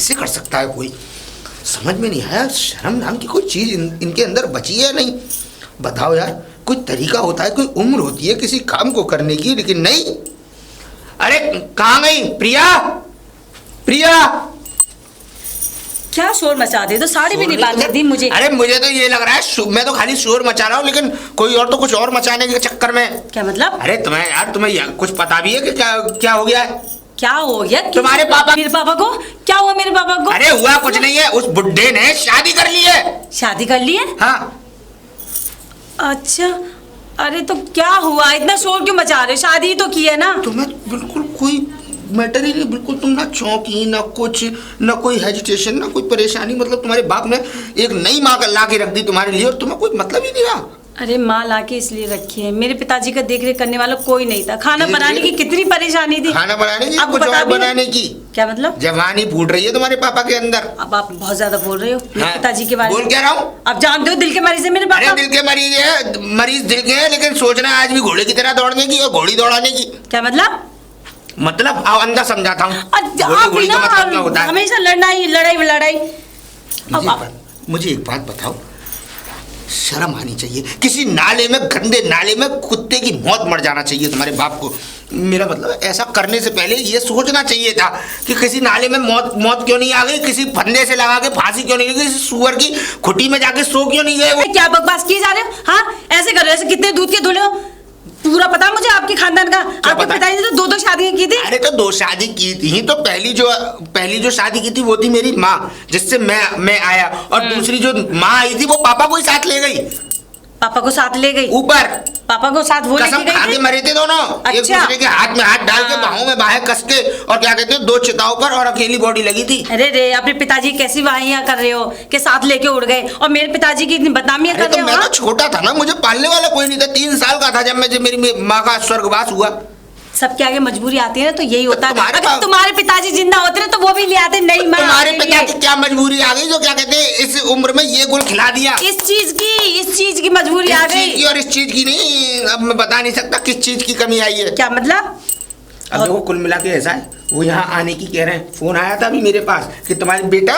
कैसे कर सकता है कोई, समझ में नहीं आया। शर्म नाम की कोई चीज इनके अंदर बची है नहीं। बताओ यार, कोई तरीका होता है, कोई उम्र होती है किसी काम को करने की, लेकिन नहीं। अरे कहाँ गई प्रिया? प्रिया क्या शोर मचा दे, तो साड़ी भी नहीं बांधने दी मुझे। अरे मुझे तो ये लग रहा है मैं तो खाली शोर मचा रहा हूँ, लेकिन कोई और तो कुछ और मचाने के चक्कर में। क्या मतलब? अरे तुम्हें यार, तुम्हें कुछ पता भी है कि क्या हो गया है? क्या हो गया? तुम्हारे पापा, मेरे पापा को क्या हुआ? मेरे पापा को अरे हुआ कुछ नहीं है, उस बुड्ढे ने शादी कर ली है। शादी कर ली है? हाँ। अच्छा, अरे तो क्या हुआ, इतना शोर क्यों मचा रहे? शादी तो की है ना। तुम्हें बिल्कुल कोई मैटर ही नहीं, बिल्कुल तुम ना चौंकी ना कुछ, ना कोई हेजिटेशन, ना कोई परेशानी। मतलब तुम्हारे बाप ने एक नई माँ ला के रख दी तुम्हारे लिए और तुम्हें कोई मतलब ही नहीं रहा। अरे माँ लाके इसलिए रखी है, मेरे पिताजी का देख रेख करने वाला कोई नहीं था। खाना बनाने की कितनी परेशानी थी। खाना बनाने की, आपको कुछ और बनाने की। क्या मतलब? जवानी फूट रही है तुम्हारे पापा के अंदर। अब आप बहुत ज्यादा बोल रहे हो मेरे हाँ, पिताजी के बारे में। बोल क्या रहा हूँ? आप जानते हो दिल के मरीज है मेरे पापा। अरे दिल के मरीज है, मरीज दिल के है, लेकिन सोचना है आज भी घोड़े की तरह दौड़ने की और घोड़ी दौड़ाने की। क्या मतलब? मतलब आओ अंदर समझाता हूँ। मतलब हमेशा लड़ाई लड़ाई लड़ाई। मुझे एक बात बताओ, शर्म आनी चाहिए। किसी नाले में, गंदे नाले में कुत्ते की मौत मर जाना चाहिए तुम्हारे बाप को। मेरा मतलब ऐसा करने से पहले ये सोचना चाहिए था कि किसी नाले में मौत क्यों नहीं आ गई, किसी फंदे से लगा के फांसी क्यों नहीं लगी, किसी सुअर की खुटी में जाके सो क्यों नहीं गए। वो क्या बकवास किए जा रहे हो? हाँ ऐसे कर रहे हो, ऐसे कितने दूध के धुले हो? पूरा पता मुझे आपके खानदान का। आपके पिताजी ने तो दो शादियां की थी। अरे तो 2 शादी की थी, तो पहली जो शादी की थी वो थी मेरी माँ, जिससे मैं आया, और दूसरी जो माँ आई थी वो पापा को ही साथ ले गई। पापा को साथ ले गई? ऊपर पापा को साथ वो कसम खा के मरे थे दोनों। अच्छा। एक दूसरे के हाथ में हाथ डाल के बाहों में बाहें कस के, और क्या कहते हैं, 2 चिताओं पर, और अकेली बॉडी लगी थी। अरे रे, अपने पिताजी कैसी वाहियां कर रहे हो कि साथ लेके उड़ गए, और मेरे पिताजी की इतनी बदनामियां कर रहे हो। मैं तो छोटा था ना, मुझे पालने वाला कोई नहीं था। 3 साल का था जब मेरी माँ का स्वर्गवास हुआ। सबके आगे मजबूरी आती है ना, तो यही होता है। अगर तुम्हारे पिताजी जिंदा होते ना तो वो भी ले आते। नहीं माँ, तुम्हारे पिता की क्या मजबूरी आ गई जो क्या कहते हैं इस उम्र में ये गुल खिला दिया? इस चीज की मजबूरी आ गई। और इस चीज की नहीं, अब मैं बता नहीं सकता किस चीज की कमी आई है। क्या मतलब? अब देखो कुल मिला के ऐसा है, वो यहाँ आने की कह रहे हैं। फोन आया था अभी मेरे पास कि तुम्हारी बेटा,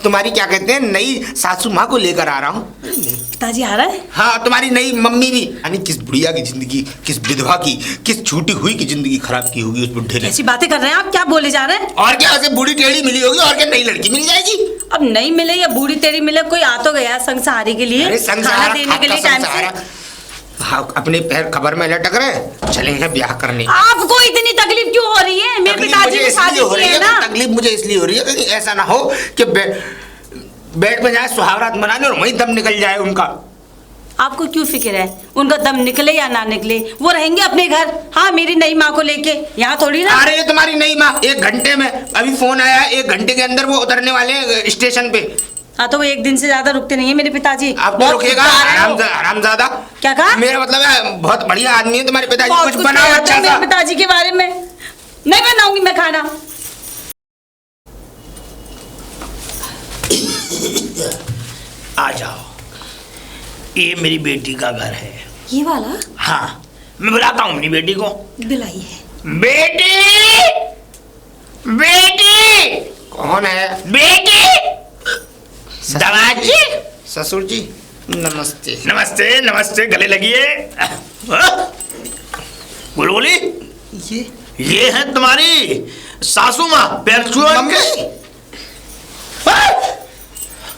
तुम्हारी क्या कहते हैं नई सासू माँ को लेकर आ रहा हूँ। पिताजी आ रहा है? हाँ, तुम्हारी नई मम्मी भी। यानी किस बुढ़िया की जिंदगी, किस विधवा की, किस छूटी हुई की जिंदगी खराब की होगी उस बुढ़े ने। ऐसी बातें कर रहे हैं आप, क्या बोले जा रहे हैं? और क्या, ऐसे बूढ़ी टेढ़ी मिली होगी, और क्या नई लड़की मिल जाएगी। अब नहीं मिले या बूढ़ी टेढ़ी मिले, कोई आ तो गया संसारी के लिए, खाना देने के लिए टाइम से। हाँ, अपने पैर खबर में लटक रहे, चलेंगे ब्याह करने। आपको इतनी तकलीफ क्यों हो रही है? मेरे पिताजी की शादी हो रही है ना। तकलीफ मुझे इसलिए हो रही है कि ऐसा ना हो कि बेड में जाए सुहागरात मनाने और वहीं दम निकल जाए उनका। आपको क्यों फिक्र है उनका दम निकले या ना निकले? वो रहेंगे अपने घर। हाँ, मेरी नई माँ को लेके यहाँ थोड़ी ना। अरे तुम्हारी नई माँ 1 घंटे में, अभी फोन आया है, 1 घंटे के अंदर वो उतरने वाले हैं स्टेशन पे। हाँ, तो वो 1 दिन से ज्यादा रुकते नहीं है मेरे पिताजी। आप तो रुकेगा हरामजादा। क्या कहा? मेरा मतलब है बहुत बढ़िया आदमी है तुम्हारे पिताजी, कुछ बनाओ अच्छा सा। मेरे पिताजी के बारे में नहीं बनाऊंगी मैं खाना। आ जाओ, ये मेरी बेटी का घर है। ये वाला? हाँ, मैं बुलाता हूँ अपनी बेटी को। बुलाइए। बेटी, बेटी। कौन है? बेटी। दामाद जी। ससुर जी, नमस्ते। नमस्ते नमस्ते, गले लगिए। बुलबुली, ये है तुम्हारी सासू माँ, पैर छुआ।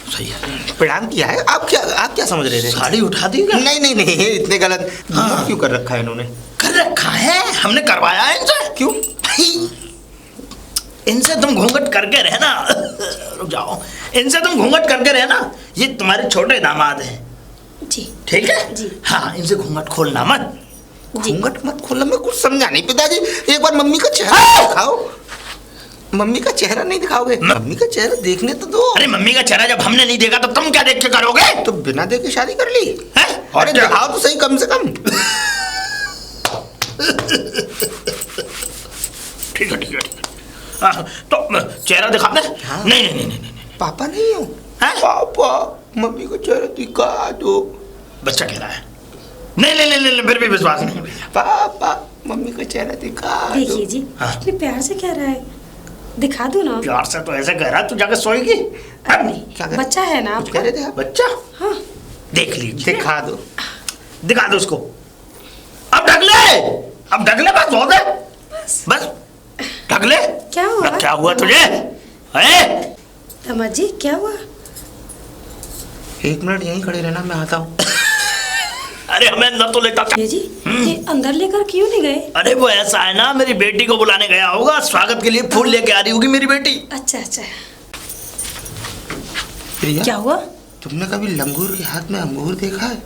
सही है, प्रणाम किया है। आप क्या समझ रहे थे? साड़ी उठा दी क्या? नहीं, इतने गलत क्यों कर रखा है इन्होंने? कर रखा है, हमने करवाया है इनसे। क्यों? इनसे तुम घूंघट करके रहना। रुक जाओ, इनसे तुम घूंघट करके रहना। ये तुम्हारे छोटे दामाद हैं जी। ठीक है जी। हाँ, इनसे घूंघट खोलना मत। घूंघट मत खोलना, मैं कुछ समझा नहीं पिताजी। एक बार मम्मी का चेहरा दिखाओ। मम्मी का चेहरा नहीं दिखाओगे? मम्मी का चेहरा देखने तो दो। अरे मम्मी का चेहरा जब हमने नहीं देखा तो तुम क्या देख के करोगे? तो बिना देखे शादी कर ली है? अरे दिखाओ तो सही कम से कम। ठीक है। तो चेहरा दिखा दे। हाँ। नहीं। पापा नहीं हो? पापा, मम्मी को चेहरा दिखा दो। बच्चा कह रहा है। नहीं, फिर भी विश्वास नहीं भैया। पापा, मम्मी का चेहरा दिखा दो। देखिए जी, हाँ। इतने प्यार से कह रहा है। दिखा दूं ना? प्यार से तो ऐसे कह रहा तू जाके सोएगी। अरे नहीं, क्या कर- बच्चा है ना कुछ आपका? कह रहे थे आप? बच्चा हाँ। देख लीजिए, दिखा दो। दिखा दो उसको। अब ढक ले, अब ढक ले, बस हो गए, बस ढक ले। क्या हुआ? अब क्या हुआ तुझे है? दामाद जी क्या हुआ? 1 मिनट यहीं खड़े रहना, मैं आता हूँ। अरे हमें अंदर तो लेता था। ये जी ये अंदर लेकर क्यों नहीं गए? अरे वो ऐसा है ना, मेरी बेटी को बुलाने गया होगा, स्वागत के लिए फूल लेके आ रही होगी मेरी बेटी। अच्छा अच्छा। प्रिया, क्या हुआ? तुमने कभी लंगूर के हाथ में अंगूर देखा है?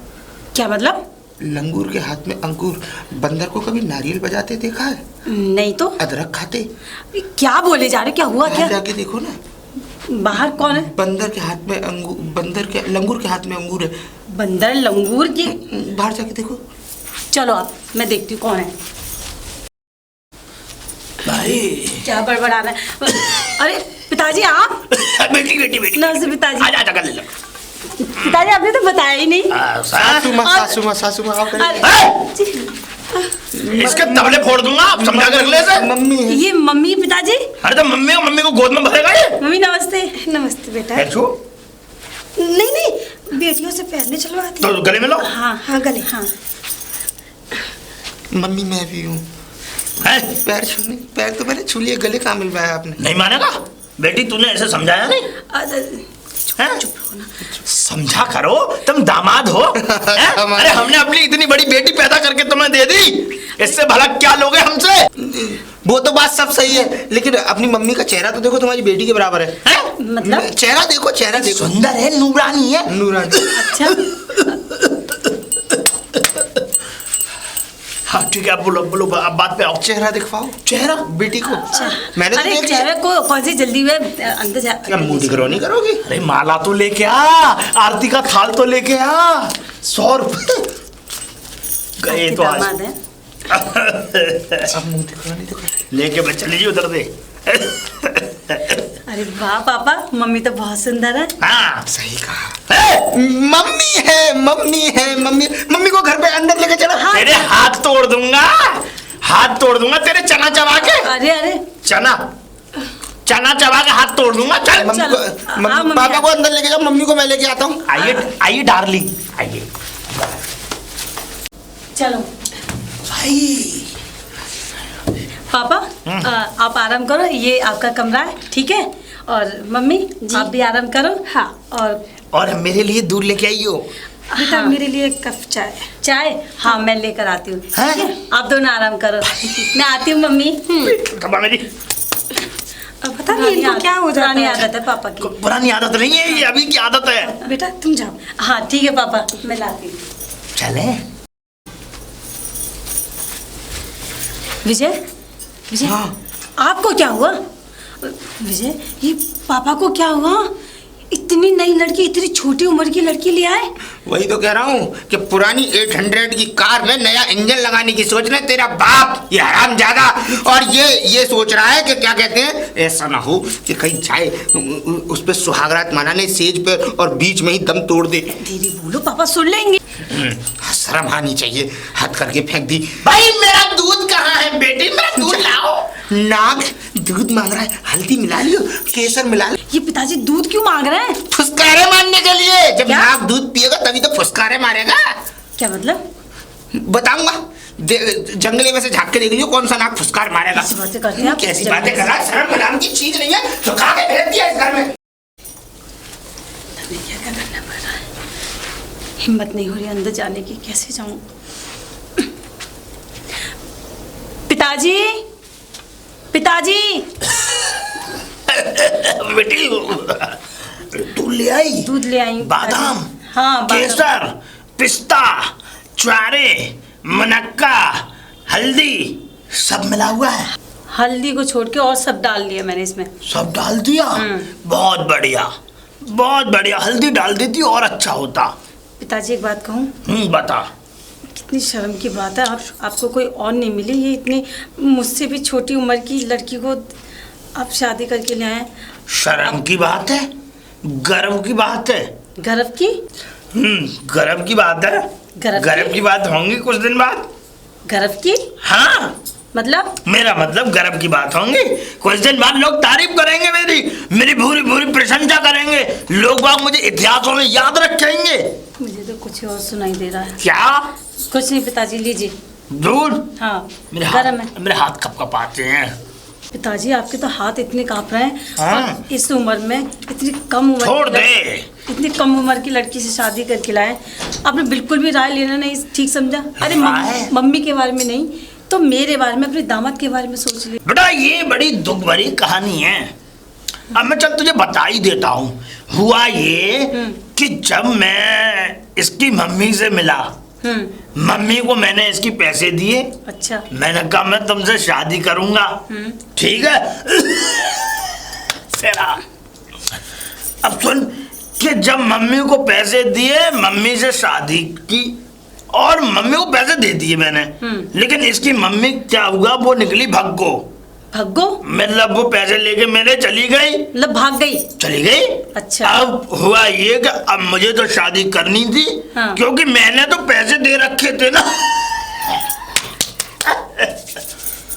क्या मतलब? लंगूर के हाथ में अंगूर। बंदर को कभी नारियल बजाते देखा है? नहीं तो। अदरक खाते। क्या बोले जा रहे हो? क्या हुआ? बाहर क्या जाके देखो ना, बाहर कौन है? बंदर के हाथ में अंगूर, लंगूर के हाथ में अंगूर है। बंदर लंगूर की? बाहर जाके देखो। चलो आप, मैं देखती हूँ कौन है। भाई क्या बड़बड़ा रहा है? अरे पिताजी आप? बेटी बेटी बेटी नमस्ते पिताजी। आजा आजा, कर ले लो। पिताजी आपने तो बताया ही नहीं। सासू माँ, सासू माँ, सासू माँ, आओ अरे, करिए। इसके तबले फोड़ दूंगा, आप समझा कर रख ले इसे। मम्मी है। ये मम्मी पिताजी। अरे तो मम्मी को गोद में भरेगा ये। मम्मी नमस्ते। नमस्ते बेटा। ऐसो नहीं नहीं, बेटियों से पैर नहीं चलवाती। तो गले में लो। हाँ हाँ गले। हाँ। मम्मी मैं भी हूँ। हैं? पैर छूने, पैर तो मैंने छू लिए, गले कहाँ मिल पाया आपने? नहीं मानेगा बेटी, तूने ऐसे समझाया नहीं हैं? चुप रहो ना। समझा करो, तुम दामाद हो हैं? अरे हमने अपनी इतनी बड़ी बेटी पैदा करके तुम्हें दे दी, इससे भला क्या लोगे हमसे? वो तो बात सब सही है, लेकिन अपनी मम्मी का चेहरा तो देखो, तुम्हारी बेटी के बराबर है। हैं? मतलब? चेहरा देखो, चेहरा देखो। सुंदर है, नूरानी है। नूरानी। अच्छा हाँ ठीक है, अब बोलो बोलो, अब बात पे आओ। चेहरा दिखवाओ, चेहरा बेटी को। मैंने तो अरे देख लिया। चेहरे को कौन सी जल्दी हुई है? अंदर जा। क्या मुंह दिखरोनी करोगी? अरे माला तो लेके आ, आरती का थाल तो लेके आ, 100 रुपए गए तो आज। दामाद है। अब मुंह दिखरोनी तो कर। लेके बच लीजिए उधर से। अरे वाह पापा, मम्मी तो बहुत सुंदर है। हाँ सही कहा। हैं? मम्मी है, मम्मी है, मम्मी। मम्मी को घर पे अंदर लेके चलो। तेरे हाथ तोड़ दूंगा, हाथ तोड़ दूंगा तेरे, चना चबा के। अरे अरे चना चबा के हाथ तोड़ दूंगा। चल मम्मी चलो। को, हाँ, मम्मी, मम्मी पापा आ- को अंदर लेके जाओ, मम्मी को मैं लेके आता हूँ। आइए आइए डार्लिंग, आइए चलो भाई। पापा आप आराम करो, ये आपका कमरा है, ठीक है? और मम्मी आप भी आराम करो। हाँ। और मेरे लिए दूध लेके आइयो। बेटा हाँ। मेरे लिए एक कप चाय। चाय? हाँ मैं लेकर आती हूँ। हैं? ठीक है? आप दोनों आराम करो। मैं आती हूँ मम्मी। कबा मेरी अब पता नहीं इनको क्या हो जाता पुरानी है। आदत है पापा की। पुरानी आदत नहीं है, ये अभी की आदत है। बेटा तुम जाओ। हाँ ठीक है पापा, मैं लाती हूँ। चले विजय, विजय हाँ। आपको क्या हुआ? विजय ये पापा को क्या हुआ? इतनी नई लड़की, इतनी छोटी उम्र की लड़की ले आए। वही तो कह रहा हूँ कि पुरानी 800 की कार में नया इंजन लगाने की सोच रहे तेरा बाप, ये हरामजादा। और ये सोच रहा है कि क्या कहते हैं, ऐसा ना हो कि कहीं जाए उस पे सुहागरात मनाने सेज पे और बीच में ही दम तोड़ दे। धीरे बोलो, पापा सुन लेंगे। शर्म आनी चाहिए, हाथ करके फेंक दी। भाई मेरा दूध कहाँ है बेटी, मेरा दूध लाओ। नाग दूध मांग रहा है, हल्दी मिला लियो, केसर मिला लियो। ये पिताजी दूध क्यों मांग रहे हैं? फुसकारे मारने के लिए। जब क्या? नाग दूध पिएगा तभी तो फुसकारे मारेगा। क्या मतलब? बताऊंगा, जंगले में से झाँक के देख लियो कौन सा नाग फुसकार मारेगा। कैसी बातें करते हैं आप? कैसी बातें कर रहा है, शर्म नाम की चीज नहीं है तो खा के भेज दिया इस घर में। क्या करना पड़ रहा है? हिम्मत नहीं हो रही अंदर जाने की, कैसे जाऊं? पिताजी, पिताजी। बेटी दूध ले आई, दूध ले आई। बादाम, हाँ बादाम। केसर, पिस्ता, चारे, मनक्का, हल्दी सब मिला हुआ है। हल्दी को छोड़ के और सब डाल दिया मैंने इसमें। सब डाल दिया, बहुत बढ़िया, बहुत बढ़िया। हल्दी डाल देती और अच्छा होता। पिताजी एक बात कहूँ? बता। कितनी शर्म की बात है, आपको कोई और नहीं मिली? ये इतनी मुझसे भी छोटी उम्र की लड़की को आप शादी करके ले आए। शर्म की बात है, गर्व की बात है। गर्व की? गर्व की बात है। गर्व की? गर्व की बात होंगी कुछ दिन बाद। गर्व की? हाँ मतलब मेरा मतलब गर्व की बात होंगी। कुछ दिन बाद लोग तारीफ करेंगे, मेरी भूरी भूरी प्रशंसा करेंगे, लोग बाग मुझे इतिहासों में याद रखेंगे। मुझे तो कुछ और सुनाई दे रहा है। क्या? कुछ नहीं पिताजी, लीजिए दूध। हाँ गरम है। मेरे हाथ कपकपाते हैं। पिताजी आपके तो हाथ इतने कांप रहे हैं। हाँ। और इस उम्र में इतनी कम उम्र छोड़ दे। इतनी कम उम्र की लड़की से शादी करके लाए, आपने बिल्कुल भी राय लेना नहीं ठीक समझा। अरे मम्मी के बारे में नहीं तो मेरे बारे में, अपने दामाद के बारे में सोच ले। बेटा ये बड़ी दुख भरी कहानी है। अब मैं चल तुझे बता ही देता हूँ। हुआ ये कि जब मैं इसकी मम्मी से मिला, मम्मी को मैंने इसकी पैसे दिए। अच्छा। मैंने कहा मैं तुमसे शादी करूंगा, ठीक है। अब सुन कि जब मम्मी को पैसे दिए, मम्मी से शादी की और मम्मी को पैसे दे दिए मैंने, लेकिन इसकी मम्मी क्या हुआ, वो निकली भग्गो। भग्गो मतलब वो पैसे लेके मेरे चली गई, मतलब भाग गई, चली गई। अच्छा। अब हुआ ये कि अब मुझे तो शादी करनी थी। हाँ। क्योंकि मैंने तो पैसे दे रखे थे ना।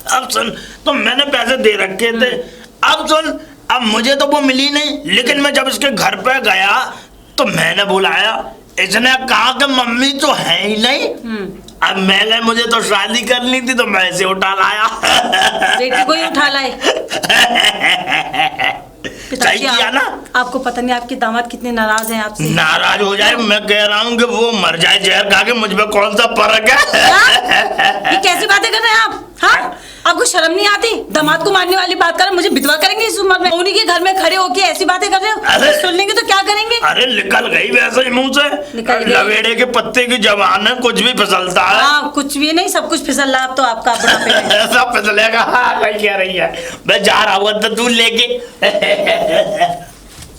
अब सुन, तो मैंने पैसे दे रखे थे। अब सुन, अब मुझे तो वो मिली नहीं, लेकिन मैं जब इसके घर पे गया तो मैंने बुलाया। इसने कहा कि मम्मी तो है ही नहीं। अब मैंने, मुझे तो शादी करनी थी तो मैं इसे उठा लाया। बेटी को ही उठा लाए। सही किया ना। आपको पता नहीं आपके दामाद कितने नाराज हैं आपसे। नाराज हो जाए, मैं कह रहा हूँ कि वो मर जाए जहर खा के, मुझ में कौन सा फर्क है। ये कैसी बातें कर रहे हैं आप? हाँ, आपको शर्म नहीं आती? दामाद को मारने वाली बात कर, मुझे विधवा करेंगे इस उम्र में? उन्हीं के घर में खड़े होके ऐसी बातें कर रहे हो, सुन लेंगे तो क्या करेंगे? अरे निकल गई वैसे ही मुंह से। लवेड़े के पत्ते की जबान है, कुछ भी फिसलता है। हाँ, कुछ भी नहीं, सब कुछ फिसल रहा। अब तो आपका बुढ़ापे में सब फिसलेगा। क्या रही है, मैं जा रहा हूँ तो दूध लेके।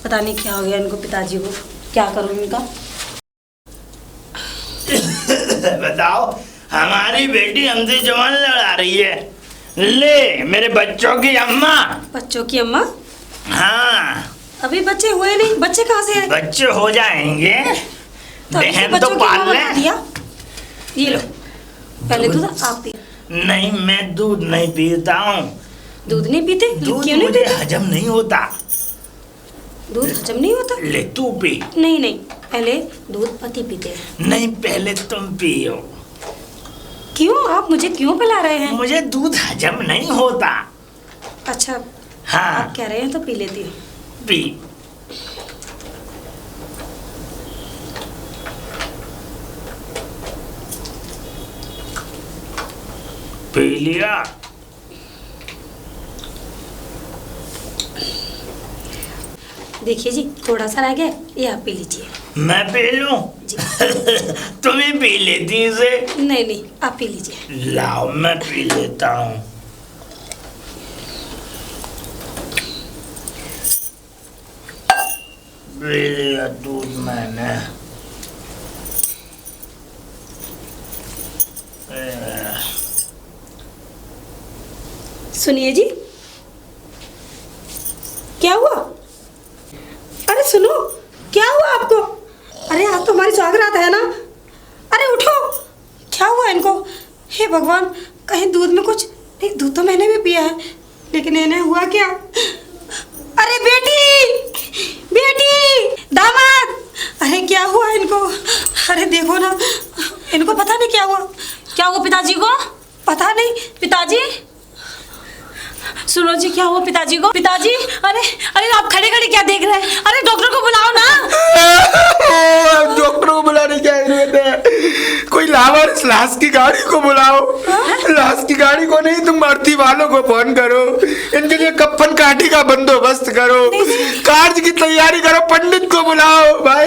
पता नहीं क्या हो गया इनको, पिताजी को क्या करूँ इनका। बताओ, हमारी बेटी हमसे जवान लड़ा रही है। ले मेरे बच्चों की अम्मा। बच्चों की अम्मा? हाँ, अभी बच्चे हुए नहीं। बच्चे कहाँ से हैं? बच्चे हो जाएंगे, बहन तो बच्चों पाल ले। दिया, ये लो। पहले दूध आप पिए। नहीं, मैं दूध नहीं पीता हूँ। दूध नहीं पीते? दूध क्यों नहीं मुझे पीते? हजम नहीं होता। दूध हजम नहीं होता? ले तू पी। नहीं नहीं, पहले दूध पति पीते हैं। नहीं, पहले तुम पियो। क्यों? आप मुझे क्यों पिला रहे हैं? मुझे दूध हजम नहीं होता। अच्छा, हाँ, आप कह रहे हैं तो पी लेती हूँ। पी। पी लिया? देखिए जी, थोड़ा सा रह गया, ये आप पी लीजिए। मैं पी लूं? तुम ही पी लेती इसे। नहीं नहीं, आप पी लीजिए। लाओ मैं पी लेता हूँ। पी लिया दूध मैंने। सुनिए जी, क्या हुआ? अरे सुनो, क्या हुआ आपको? अरे आज तो हमारी सौगात है ना। अरे उठो, क्या हुआ इनको? हे भगवान, कहीं दूध में कुछ नहीं। दूध तो मैंने भी पिया है, लेकिन इन्हें हुआ क्या? अरे बेटी, बेटी, दामाद, अरे क्या हुआ इनको? अरे देखो ना, इनको पता नहीं क्या हुआ। क्या हुआ पिताजी को? पता नहीं। पिताजी, सुनो जी, क्या हुआ पिताजी को? पिताजी, अरे अरे आप खड़े खड़े क्या देख रहे हैं? अरे डॉक्टर को बुलाओ ना। डॉक्टर को बुलाने की जरूरत है? कोई लाश की गाड़ी को बुलाओ। लाश की गाड़ी को नहीं, तुम भर्ती वालों को फोन करो। इनके लिए कफन काटी का बंदोबस्त करो, कार्य की तैयारी करो, पंडित को बुलाओ भाई,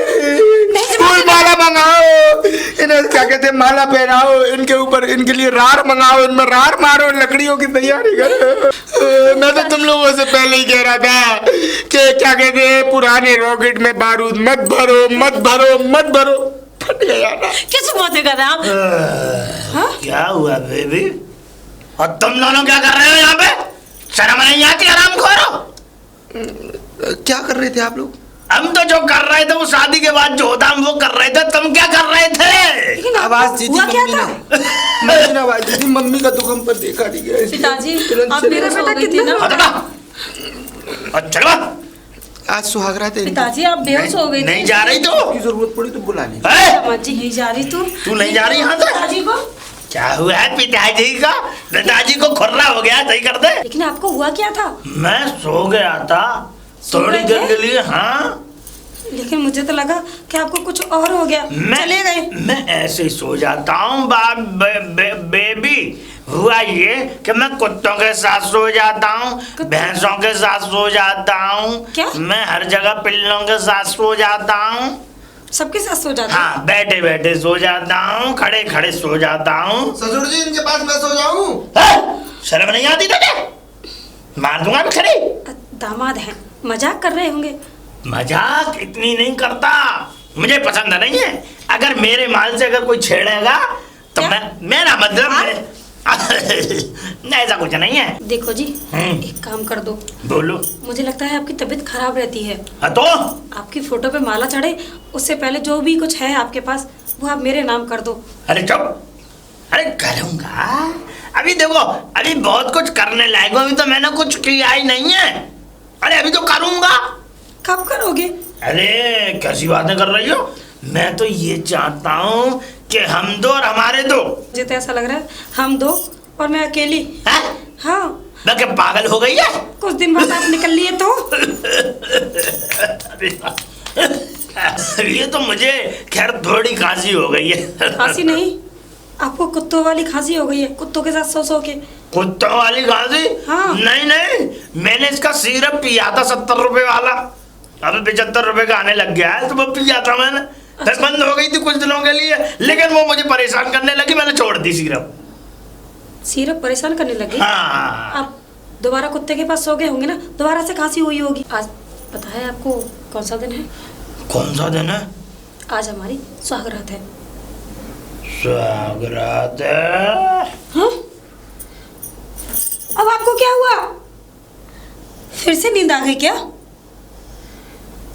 फूल माला मंगाओ, इन्हें क्या कहते हैं माला पहनाओ, इनके ऊपर इनके लिए रार मंगाओ, इनमें रार मारो, लकड़ियों की तैयारी करो। मैं तो तुम लोगों से पहले ही कह रहा था कि क्या कहते हैं, पुराने रॉकेट में बारूद मत भरो, मत भरो, मत भरो। फट गया ना। किस बातें कर रहे हैं आप? क्या हुआ बेबी? और तुम दोनों क्या कर रहे हो यहाँ पे? शर्म नहीं आती? आराम करो। क्या कर रहे थे आप लोग? हम तो जो कर रहे थे वो शादी के बाद जो होता हम वो कर रहे थे, तुम क्या कर रहे थे? लेकिन आवाज दी थी हुआ क्या मम्मी था? ने, मम्मी ने आवाज दी थी, मम्मी का दुख हम पर देखा नहीं गया। पिताजी तुरंत आप चले मेरा गए। बेटा कितना चलो आज सुहागरा थे। पिताजी आप बेहोश हो गए थे। नहीं जा रही तो की जरूरत पड़ी तो बुला ली। है? जी नहीं जा रही तू नहीं जा रही यहाँ से? पिताजी को। क्या हुआ है पिताजी का? पिताजी को खुर्रा हो गया, सही कर दे। लेकिन आपको हुआ क्या था? मैं सो गया था सो थोड़ी गए देर थे? के लिए। हाँ लेकिन मुझे तो लगा कि आपको कुछ और हो गया, चले गए। मैं ऐसे ही सो जाता हूँ बेबी। हुआ ये कि मैं कुत्तों के साथ सो जाता हूँ, भैंसों के साथ सो जाता क्या? हूँ, मैं हर जगह पिल्लों के साथ सो जाता हूँ। सबके साथ सो जाते? हाँ, बैठे बैठे सो जाता हूँ, खड़े खड़े सो जाता हूँ। ससुर जी इनके पास मैं सो जाऊं? शर्म नहीं आती तुझे? मार दूंगा मैं खड़ी। दामाद हैं, मजाक कर रहे होंगे। मजाक इतनी नहीं करता, मुझे पसंद नहीं है। अगर मेरे माल से अगर कोई छेड़ेगा तो क्या? मेरा मतलब नहीं, ऐसा कुछ नहीं है। देखो जी, एक काम कर दो। बोलो। मुझे लगता है आपकी तबीयत खराब रहती है। हाँ तो आपकी फोटो पे माला चढ़े उससे पहले जो भी कुछ है आपके पास वो आप मेरे नाम कर दो। अरे चुप। अरे करूंगा, अभी देखो, अभी बहुत कुछ करने लायक हूं, अभी तो मैंने कुछ किया ही नहीं है। अरे अभी तो करूंगा। कब करोगे? अरे कैसी बातें कर रही हो? मैं तो ये चाहता हूँ कि हम दो और हमारे दो। मुझे तो ऐसा लग रहा है हम दो और मैं अकेली। हैं? हाँ, मैं क्या पागल हो गई है? कुछ दिन बाद आप निकल लिए तो। ये तो मुझे खैर थोड़ी खांसी हो गई है। खांसी नहीं, आपको कुत्तों वाली खांसी हो गई है, कुत्तों के साथ सो सो के। कुत्तों वाली खांसी? हाँ। नहीं नहीं, मैंने इसका सिरप पिया था 70 रुपए वाला, अब 75 रुपए का आने लग गया है, तो वो पिया था मैंने। फिर बंद हो गई थी कुछ दिनों के लिए, लेकिन वो मुझे परेशान करने लगी, मैंने छोड़ दी सिरप। सिरप परेशान करने लगी? हाँ। आप दोबारा कुत्ते के पास सो गए होंगे ना, दोबारा से खांसी हुई होगी। आज पता है आपको कौन सा दिन है? कौन सा दिन है? आज हमारी सुहागरात है। स्वागत है। हाँ? अब आपको क्या हुआ? फिर से नींद आ गई क्या?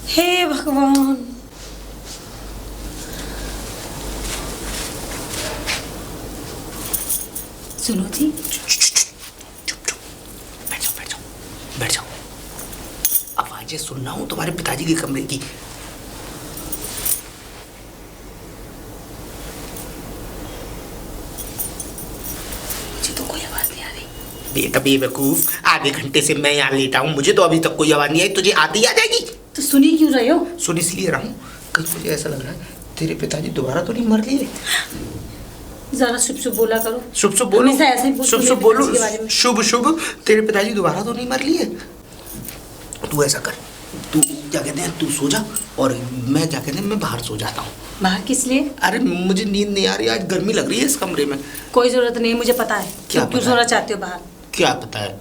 हे भगवान। सुनो जी, बैठ जाओ बैठ जाओ बैठ जाओ। आवाजें सुन रहा हूँ तुम्हारे पिताजी के कमरे की। मुझे तो कोई आवाज नहीं आ रही। बेवकूफ, आधे घंटे से मैं यहाँ लेटा हूँ, मुझे तो अभी तक कोई आवाज नहीं आई। तुझे आती आ जाएगी? तो सुनी क्यों रहे हो? सुन इसलिए रहा हूँ, कहीं मुझे ऐसा लग रहा है तेरे पिताजी दोबारा तो नहीं मर लिए। जरा शुभ शुभ बोला करो। शुभ शुभ बोलो, हमेशा ऐसे ही बोलते शुभ हो शुभ मेरे बोलो, पिताजी के बारे में। शुभ शुभ। तेरे पिताजी दोबारा तो नहीं मर लिए। तू ऐसा कर, तू क्या कहते हैं, तू सो जा और मैं क्या कहते हैं, मैं बाहर सो जाता हूँ। बाहर किस लिए? अरे मुझे नींद नहीं आ रही, आज गर्मी लग रही है इस कमरे में। कोई जरूरत नहीं, मुझे पता है क्या क्यों पता सोना है? चाहते हो बाहर। क्या पता है?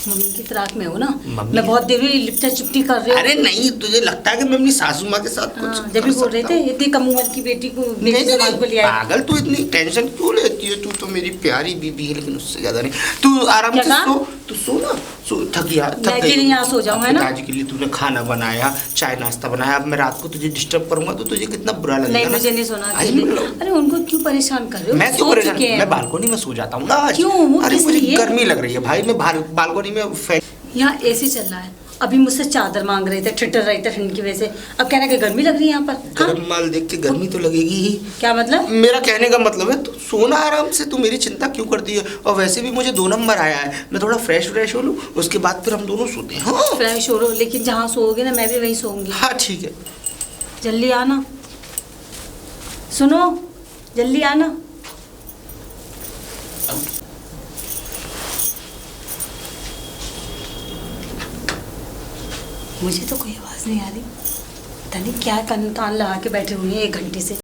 मम्मी की तलाक में हो ना। मम्मी? मैं बहुत देर हुई लिपटा चिपटी कर रही हूँ। अरे नहीं, तुझे लगता है कि मैं अपनी सासू माँ के साथ कुछ हाँ, जब भी कर बोल रहे सकता थे हूँ? इतनी कम उम्र की बेटी को नहीं बेटी नहीं समाज को नहीं, लिया है। पागल, तू इतनी टेंशन क्यों लेती है? तू तो मेरी प्यारी बीबी है, लेकिन उससे ज्यादा नहीं। तू आराम क्या से कहा? सो, तू सो ना, सो थक मैं अकेले यहाँ सो जाऊँ, है ना? पिताजी के लिए तूने खाना बनाया, चाय नाश्ता बनाया, अब मैं रात को तुझे डिस्टर्ब करूंगा तो तुझे कितना बुरा लगेगा नहीं, ना? मुझे नहीं सोना आज अकेले। मिल लो। अरे उनको क्यों परेशान कर रहे हो? मैं क्यों सो परेशान? चुके हैं। मैं बालकोनी में सो जाता हूँ ना आज। क्यों? वो अरे किस मुझे लिए? गर्मी लग रही है भाई, मैं बालकोनी में यहाँ एसी चल रहा है। अभी मुझसे चादर मांग रहे थे, ठिठर रहे थे ठंड की वजह से। अब कह रहा है कि गर्मी लग रही है यहाँ पर। हाँ? गर्म माल देख के गर्मी तो लगेगी ही। क्या मतलब? मेरा कहने का मतलब है तू सोना आराम से, तू मेरी चिंता क्यों करती है? और वैसे भी मुझे 2 नंबर आया है, मैं थोड़ा फ्रेश हो लूँ, उसके बाद फिर हम दोनों सोते हैं। हाँ फ्रेश हो रहो, लेकिन जहाँ सोओगे ना मैं भी वहीं सोऊंगी। हाँ ठीक है। जल्दी आना। सुनो, जल्दी आना। मुझे तो कोई आवाज़ नहीं आ रही। पता नहीं क्या कान लगा के बैठे हुए हैं 1 घंटे से।